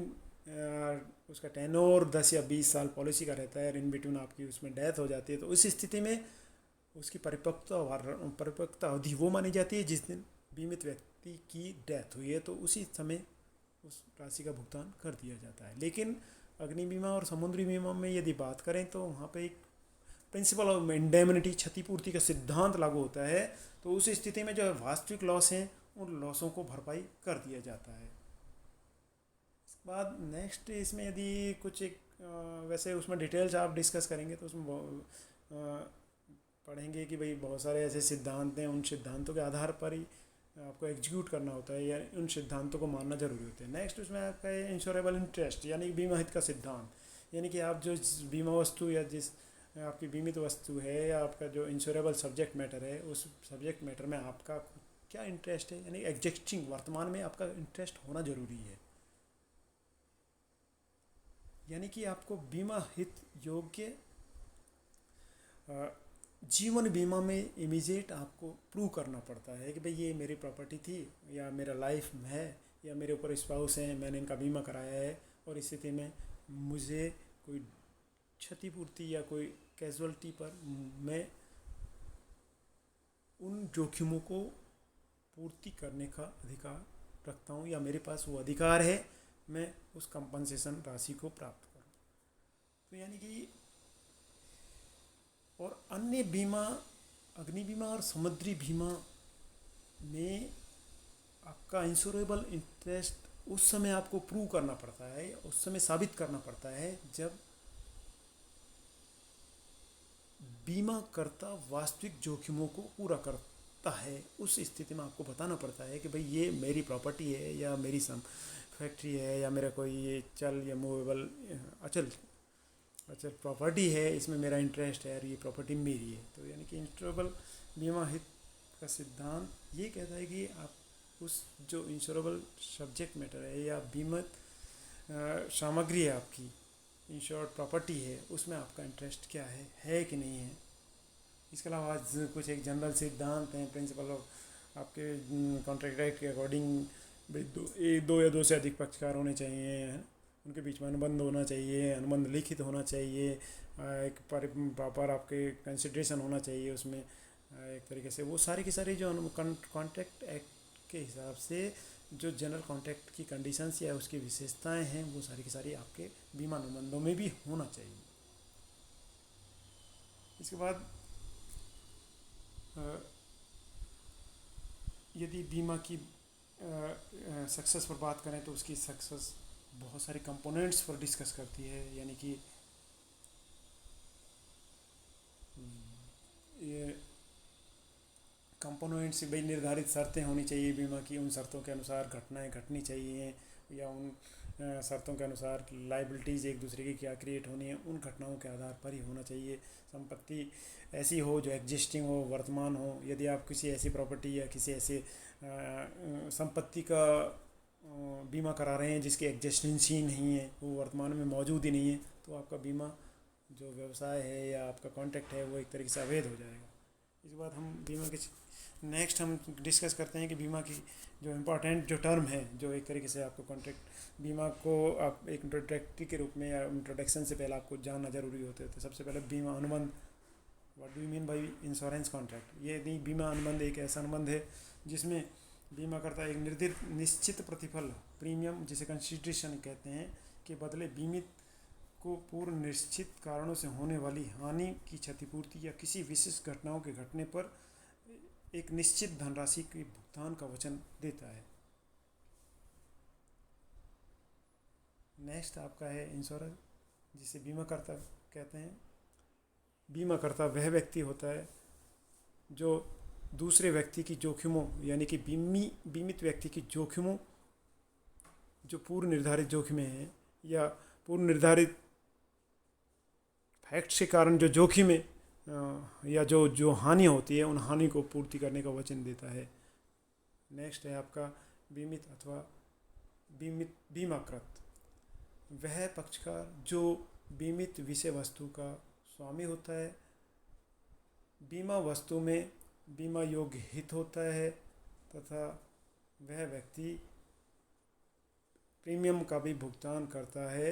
उसका टेन्योर 10 या 20 साल पॉलिसी का रहता है और इन बिटवीन आपकी उसमें डेथ हो जाती है तो उस स्थिति में उसकी परिपक्वता अवधि वो मानी जाती है जिस दिन बीमित व्यक्ति की डेथ हुई है, तो उसी समय उस राशि का भुगतान कर दिया जाता है। लेकिन अग्नि बीमा और समुद्री बीमा में यदि बात करें तो वहाँ पे एक प्रिंसिपल ऑफ इंडेमनिटी क्षतिपूर्ति का सिद्धांत लागू होता है। तो उस स्थिति में जो वास्तविक लॉस हैं उन लॉसों को भरपाई कर दिया जाता है। इसके बाद नेक्स्ट इसमें यदि कुछ एक वैसे उसमें डिटेल्स आप डिस्कस करेंगे तो उसमें पढ़ेंगे कि भाई बहुत सारे ऐसे सिद्धांत हैं, उन सिद्धांतों के आधार पर ही आपको एग्जीक्यूट करना होता है या उन सिद्धांतों को मानना जरूरी होता है। नेक्स्ट उसमें आपका है इंश्योरेबल इंटरेस्ट, यानी कि बीमा हित का सिद्धांत। यानी कि आप जो बीमा वस्तु या जिस आपकी बीमित वस्तु है या आपका जो इंश्योरेबल सब्जेक्ट मैटर है, उस सब्जेक्ट मैटर में आपका क्या इंटरेस्ट है, यानी एग्जिस्टिंग वर्तमान में आपका इंटरेस्ट होना जरूरी है। यानी कि आपको बीमा हित योग्य जीवन बीमा में इमीजिएट आपको प्रूव करना पड़ता है कि भाई ये मेरी प्रॉपर्टी थी या मेरा लाइफ में है या मेरे ऊपर स्पाउस हैं, मैंने इनका बीमा कराया है और इस स्थिति में मुझे कोई क्षतिपूर्ति या कोई कैजुअलिटी पर मैं उन जोखिमों को पूर्ति करने का अधिकार रखता हूँ या मेरे पास वो अधिकार है, मैं उस कंपनसेशन राशि को प्राप्त करूँ। तो यानी कि और अन्य बीमा, अग्नि बीमा और समुद्री बीमा में आपका इंश्योरेबल इंटरेस्ट उस समय आपको प्रूव करना पड़ता है, उस समय साबित करना पड़ता है जब बीमा करता वास्तविक जोखिमों को पूरा करता है। उस स्थिति में आपको बताना पड़ता है कि भाई ये मेरी प्रॉपर्टी है या मेरी फैक्ट्री है या मेरा कोई ये चल या मूवेबल अचल प्रॉपर्टी है, इसमें मेरा इंटरेस्ट है और ये प्रॉपर्टी मेरी है। तो यानी कि इंश्योरेबल बीमा हित का सिद्धांत ये कहता है कि आप उस जो इंश्योरेबल सब्जेक्ट मैटर है या बीमित सामग्री है, आपकी इंश्योर्ड प्रॉपर्टी है, उसमें आपका इंटरेस्ट क्या है कि नहीं है। इसके अलावा आज कुछ एक जनरल सिद्धांत हैं, प्रिंसिपल ऑफ आपके कॉन्ट्रैक्ट एक्ट के अकॉर्डिंग दो या दो से अधिक पक्षकार होने चाहिए, उनके बीच में अनुबंध होना चाहिए, अनुबंध लिखित होना चाहिए, एक प्रॉपर आपके कंसिडरेशन होना चाहिए उसमें एक तरीके से। वो सारी की सारी जो कॉन्ट्रैक्ट एक्ट के हिसाब से जो जनरल कॉन्ट्रैक्ट की कंडीशंस या उसकी विशेषताएं हैं, वो सारी की सारी आपके बीमा अनुबंधों में भी होना चाहिए। इसके बाद यदि बीमा की सक्सेस पर बात करें तो उसकी सक्सेस बहुत सारे कंपोनेंट्स पर डिस्कस करती है। यानी कि ये कंपोनेंट्स भाई निर्धारित शर्तें होनी चाहिए बीमा की, उन शर्तों के अनुसार घटनाएं घटनी चाहिए या उन शर्तों के अनुसार लाइबिलिटीज़ एक दूसरे की क्या क्रिएट होनी है, उन घटनाओं के आधार पर ही होना चाहिए। संपत्ति ऐसी हो जो एग्जिस्टिंग हो, वर्तमान हो। यदि आप किसी ऐसी प्रॉपर्टी या किसी ऐसे संपत्ति का बीमा करा रहे हैं जिसकी एग्जिस्टेंस ही नहीं है, वो वर्तमान में मौजूद ही नहीं है, तो आपका बीमा जो व्यवसाय है या आपका कॉन्ट्रैक्ट है वो एक तरीके से अवैध हो जाएगा। इसके बाद हम बीमा के नेक्स्ट हम डिस्कस करते हैं कि बीमा की जो इम्पोर्टेंट जो टर्म है, जो एक तरीके से आपको कॉन्ट्रैक्ट बीमा को आप एक इंट्रोडक्टरी के रूप में या इंट्रोडक्शन से पहले आपको जानना जरूरी होता है। तो सबसे पहले बीमा अनुबंध, what do you mean by insurance contract. ये नहीं, बीमा अनुबंध एक ऐसा अनुबंध है जिसमें बीमा करता एक निश्चित प्रतिफल प्रीमियम, जिसे कंसिडरेशन कहते हैं, के बदले बीमित को पूर्व निश्चित कारणों से होने वाली हानि की क्षतिपूर्ति या किसी विशेष घटनाओं के घटने पर एक निश्चित धनराशि के भुगतान का वचन देता है। नेक्स्ट आपका है इंश्योरर, जिसे बीमा करता कहते हैं। बीमा करता वह व्यक्ति होता है जो दूसरे व्यक्ति की जोखिमों, यानी कि बीमित व्यक्ति की जोखिमों, जो पूर्व निर्धारित जोखिमें हैं या पूर्व निर्धारित फैक्ट के कारण जो जोखिम है या जो हानि होती है, उन हानि को पूर्ति करने का वचन देता है। नेक्स्ट है आपका बीमित अथवा बीमाकृत, वह पक्षकार जो बीमित विषय वस्तु का स्वामी होता है, बीमा वस्तु में बीमा योग्य हित होता है तथा वह व्यक्ति प्रीमियम का भी भुगतान करता है।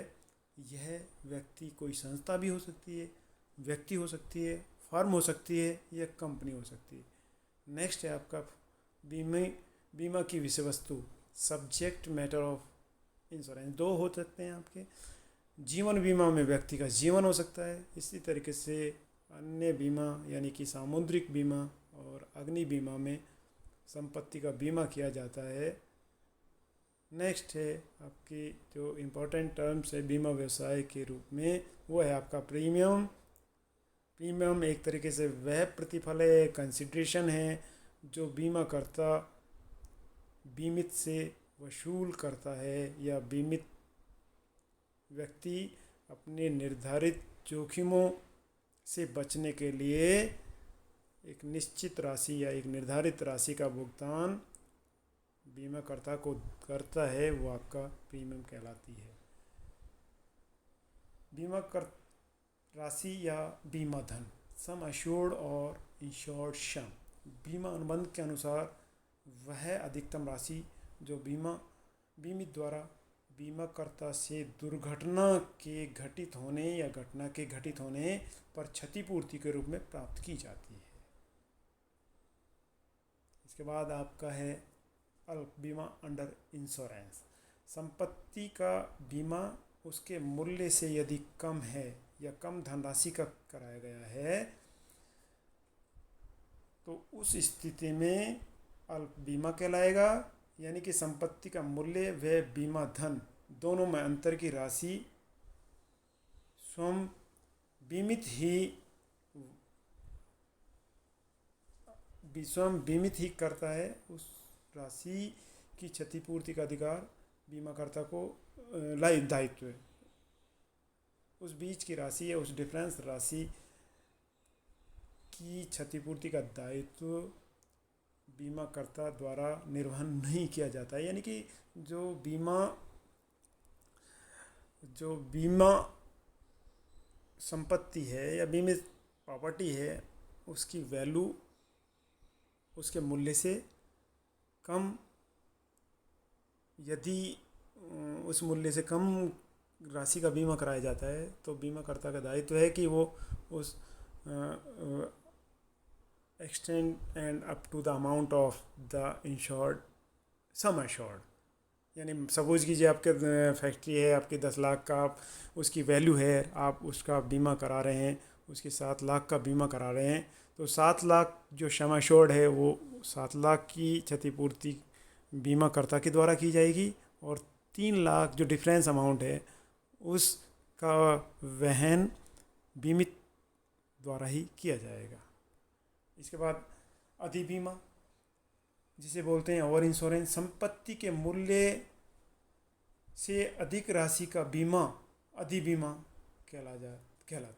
यह व्यक्ति कोई संस्था भी हो सकती है, व्यक्ति हो सकती है, फर्म हो सकती है या कंपनी हो सकती है। नेक्स्ट है आपका बीमा की विषय वस्तु, सब्जेक्ट मैटर ऑफ इंश्योरेंस। दो हो सकते हैं आपके। जीवन बीमा में व्यक्ति का जीवन हो सकता है, इसी तरीके से अन्य बीमा यानी कि सामुद्रिक बीमा और अग्नि बीमा में संपत्ति का बीमा किया जाता है। नेक्स्ट है आपकी जो इम्पोर्टेंट टर्म्स है बीमा व्यवसाय के रूप में, वो है आपका प्रीमियम एक तरीके से वह प्रतिफल है, कंसिड्रेशन है जो बीमाकर्ता बीमित से वसूल करता है या बीमित व्यक्ति अपने निर्धारित जोखिमों से बचने के लिए एक निश्चित राशि या एक निर्धारित राशि का भुगतान बीमाकर्ता को करता है, वो आपका प्रीमियम कहलाती है। बीमा कर राशि या बीमा धन, सम अश्योर्ड और इंश्योर्ड सम। बीमा अनुबंध के अनुसार वह अधिकतम राशि जो बीमित द्वारा बीमाकर्ता से दुर्घटना के घटित होने या घटना के घटित होने पर क्षतिपूर्ति के रूप में प्राप्त की जाती है। इसके बाद आपका है अल्प बीमा अंडर इंश्योरेंस। संपत्ति का बीमा उसके मूल्य से यदि कम है या कम धनराशि का कराया गया है तो उस स्थिति में अल्प बीमा कहलाएगा, यानी कि संपत्ति का मूल्य व बीमा धन दोनों में अंतर की राशि स्वयं बीमित ही करता है। उस राशि की क्षतिपूर्ति का अधिकार बीमाकर्ता को दायित्व है। उस बीच की राशि या उस डिफरेंस राशि की क्षतिपूर्ति का दायित्व बीमाकर्ता द्वारा निर्वहन नहीं किया जाता है, यानी कि जो बीमा संपत्ति है या बीमित प्रॉपर्टी है उसकी वैल्यू उसके मूल्य से कम, यदि उस मूल्य से कम राशि का बीमा कराया जाता है तो बीमाकर्ता का दायित्व है कि वो उस extend and up to the amount of the insured sum assured, यानी सपोज कीजिए आपके फैक्ट्री है, आपके 10 लाख का आप उसकी वैल्यू है, आप उसका बीमा करा रहे हैं, उसके 7 लाख का बीमा करा रहे हैं, तो 7 लाख जो सम अश्योर्ड है वो 7 लाख की क्षतिपूर्ति बीमाकर्ता के द्वारा की जाएगी और 3 लाख जो डिफरेंस अमाउंट है उसका वहन बीमित द्वारा ही किया जाएगा। इसके बाद अधिबीमा जिसे बोलते हैं ओवर इंश्योरेंस। संपत्ति के मूल्य से अधिक राशि का बीमा अधिबीमा कहलाता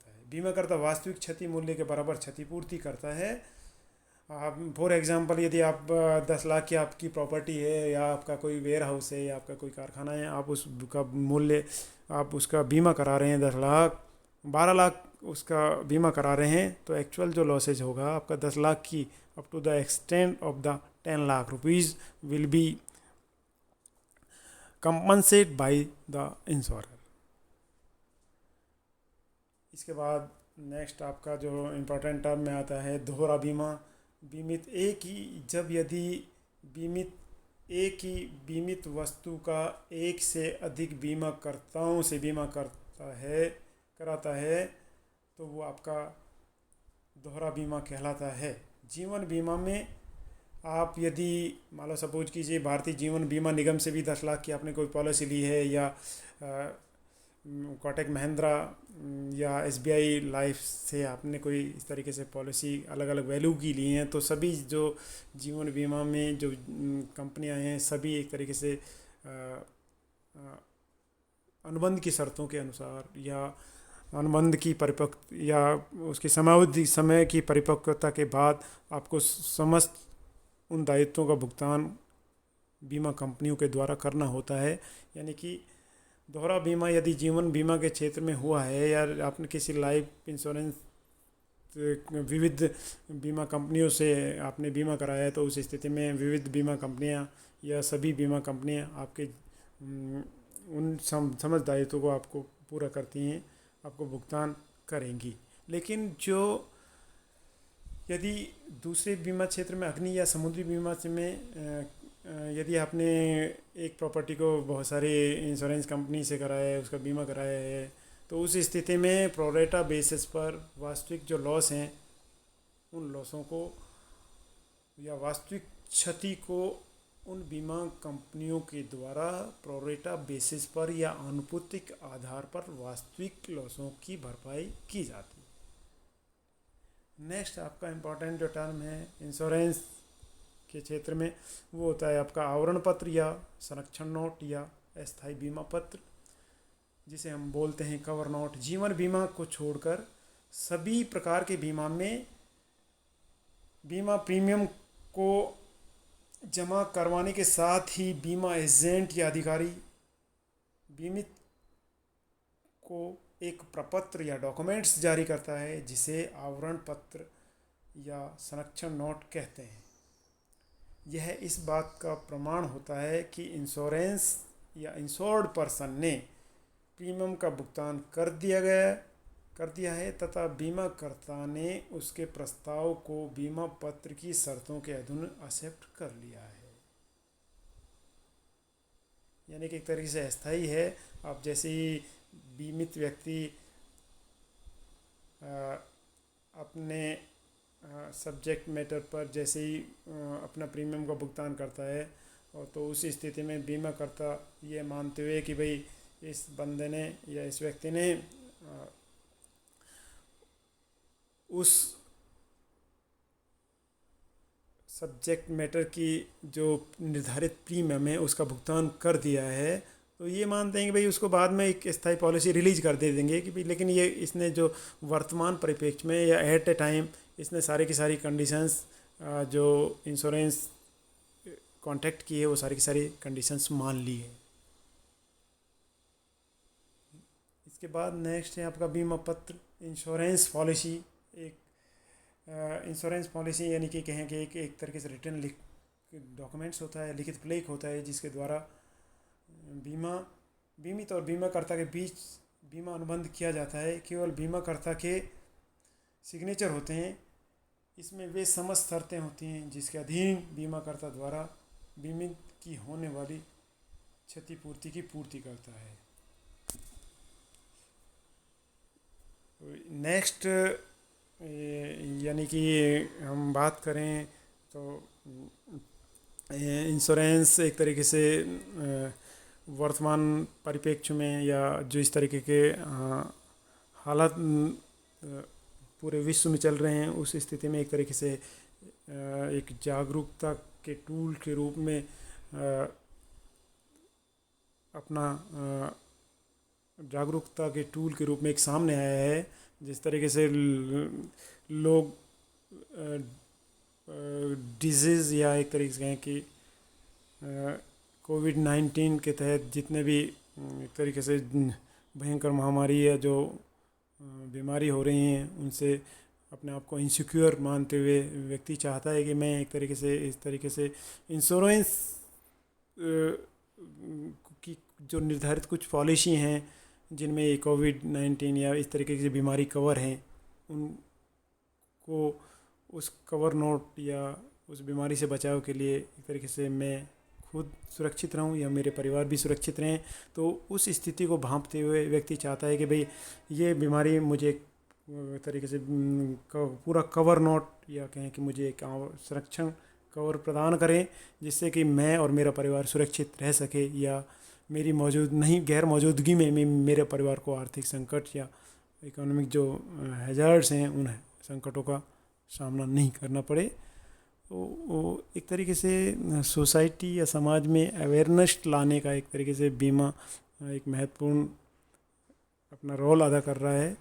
है। बीमाकर्ता वास्तविक क्षति मूल्य के बराबर क्षतिपूर्ति करता है। आप फॉर एग्जांपल यदि आप 10 लाख की आपकी प्रॉपर्टी है या आपका कोई वेयर हाउस है या आपका कोई कारखाना है, आप उसका मूल्य आप उसका बीमा करा रहे हैं 10 लाख, 12 लाख उसका बीमा करा रहे हैं, तो एक्चुअल जो लॉसेज होगा आपका 10 लाख की up to the extent of the 10 lakh rupees will be compensate by the insurer. इसके बाद नेक्स्ट आपका जो इम्पोर्टेंट टर्म में आता है दोहरा बीमा। बीमित यदि एक ही बीमित वस्तु का एक से अधिक बीमाकर्ताओं से बीमा कराता है तो वो आपका दोहरा बीमा कहलाता है। जीवन बीमा में आप यदि मान लो सपोज कीजिए भारतीय जीवन बीमा निगम से भी 10 लाख की आपने कोई पॉलिसी ली है या कोटक महिंद्रा या एसबीआई लाइफ से आपने कोई इस तरीके से पॉलिसी अलग अलग वैल्यू की ली हैं, तो सभी जो जीवन बीमा में जो कंपनियां हैं सभी एक तरीके से अनुबंध की शर्तों के अनुसार या अनुबंध की परिपक्व या उसकी समय की परिपक्वता के बाद आपको समस्त उन दायित्वों का भुगतान बीमा कंपनियों के द्वारा करना होता है। यानी कि दोहरा बीमा यदि जीवन बीमा के क्षेत्र में हुआ है या आपने किसी लाइफ इंश्योरेंस विविध बीमा कंपनियों से आपने बीमा कराया है तो उस स्थिति में विविध बीमा कंपनियां या सभी बीमा कंपनियां आपके उन समस्त दायित्वों को आपको पूरा करती हैं, आपको भुगतान करेंगी। लेकिन जो यदि दूसरे बीमा क्षेत्र में अग्नि या समुद्री बीमा में यदि आपने एक प्रॉपर्टी को बहुत सारी इंश्योरेंस कंपनी से कराया है, उसका बीमा कराया है, तो उस स्थिति में प्रोरेटा बेसिस पर वास्तविक जो लॉस हैं उन लॉसों को या वास्तविक क्षति को उन बीमा कंपनियों के द्वारा प्रोरेटा बेसिस पर या आनुपातिक आधार पर वास्तविक लॉसों की भरपाई की जाती है। नेक्स्ट आपका इम्पोर्टेंट जो टर्म है इंश्योरेंस के क्षेत्र में, वो होता है आपका आवरण पत्र या संरक्षण नोट या अस्थायी बीमा पत्र, जिसे हम बोलते हैं कवर नोट। जीवन बीमा को छोड़कर सभी प्रकार के बीमा में बीमा प्रीमियम को जमा करवाने के साथ ही बीमा एजेंट या अधिकारी बीमित को एक प्रपत्र या डॉक्यूमेंट्स जारी करता है, जिसे आवरण पत्र या संरक्षण नोट कहते हैं। यह इस बात का प्रमाण होता है कि इंश्योरेंस या इंश्योर्ड पर्सन ने प्रीमियम का भुगतान कर दिया है तथा बीमाकर्ता ने उसके प्रस्ताव को बीमा पत्र की शर्तों के अधीन एक्सेप्ट कर लिया है। यानी कि एक तरीके से अस्थायी है। आप जैसे ही बीमित व्यक्ति अपने सब्जेक्ट मैटर पर जैसे ही अपना प्रीमियम का भुगतान करता है, और तो उस स्थिति में बीमाकर्ता ये मानते हुए कि भाई इस बंदे ने या इस व्यक्ति ने उस सब्जेक्ट मैटर की जो निर्धारित प्रीमियम है उसका भुगतान कर दिया है, तो ये मानते हैं कि भाई उसको बाद में एक स्थायी पॉलिसी रिलीज कर दे देंगे कि भाई, लेकिन ये इसने जो वर्तमान परिप्रेक्ष्य में या एट ए टाइम इसने सारी की सारी कंडीशंस जो इंश्योरेंस कॉन्ट्रैक्ट की है वो सारी की सारी कंडीशंस मान ली है। इसके बाद नेक्स्ट है आपका बीमा पत्र। इंश्योरेंस पॉलिसी एक इंश्योरेंस पॉलिसी यानी कि कहें कि एक तरीके से रिटर्न डॉक्यूमेंट्स होता है, लिखित प्लेक होता है, जिसके द्वारा बीमित और बीमाकर्ता के बीच बीमा अनुबंध किया जाता है। केवल बीमाकर्ता के सिग्नेचर होते हैं। इसमें वे समस्त शर्तें होती हैं जिसके अधीन बीमाकर्ता द्वारा बीमित की होने वाली क्षतिपूर्ति की पूर्ति करता है। नेक्स्ट यानी कि हम बात करें तो इंश्योरेंस एक तरीके से वर्तमान परिप्रेक्ष्य में या जो इस तरीके के हालात पूरे विश्व में चल रहे हैं, उस स्थिति में एक तरीके से एक जागरूकता के टूल के रूप में अपना जागरूकता के टूल के रूप में एक सामने आया है। जिस तरीके से लोग डिजीज़ या एक तरीके से कहें कि कोविड-19 के तहत जितने भी एक तरीके से भयंकर महामारी या जो बीमारी हो रही हैं, उनसे अपने आप को इनसिक्योर मानते हुए व्यक्ति चाहता है कि मैं एक तरीके से इस तरीके से इंश्योरेंस की जो निर्धारित कुछ पॉलिसी हैं जिनमें कोविड-19 या इस तरीके की बीमारी कवर हैं, उनको उस कवर नोट या उस बीमारी से बचाव के लिए एक तरीके से मैं खुद सुरक्षित रहूं या मेरे परिवार भी सुरक्षित रहें। तो उस स्थिति को भांपते हुए व्यक्ति चाहता है कि भाई ये बीमारी मुझे एक तरीके से पूरा कवर नोट या कहें कि मुझे एक संरक्षण कवर प्रदान करें, जिससे कि मैं और मेरा परिवार सुरक्षित रह सके या मेरी गैर मौजूदगी में मेरे परिवार को आर्थिक संकट या इकोनॉमिक जो हैज़ार्ड्स हैं उन संकटों का सामना नहीं करना पड़े। तो वो एक तरीके से सोसाइटी या समाज में अवेयरनेस लाने का एक तरीके से बीमा एक महत्वपूर्ण अपना रोल अदा कर रहा है।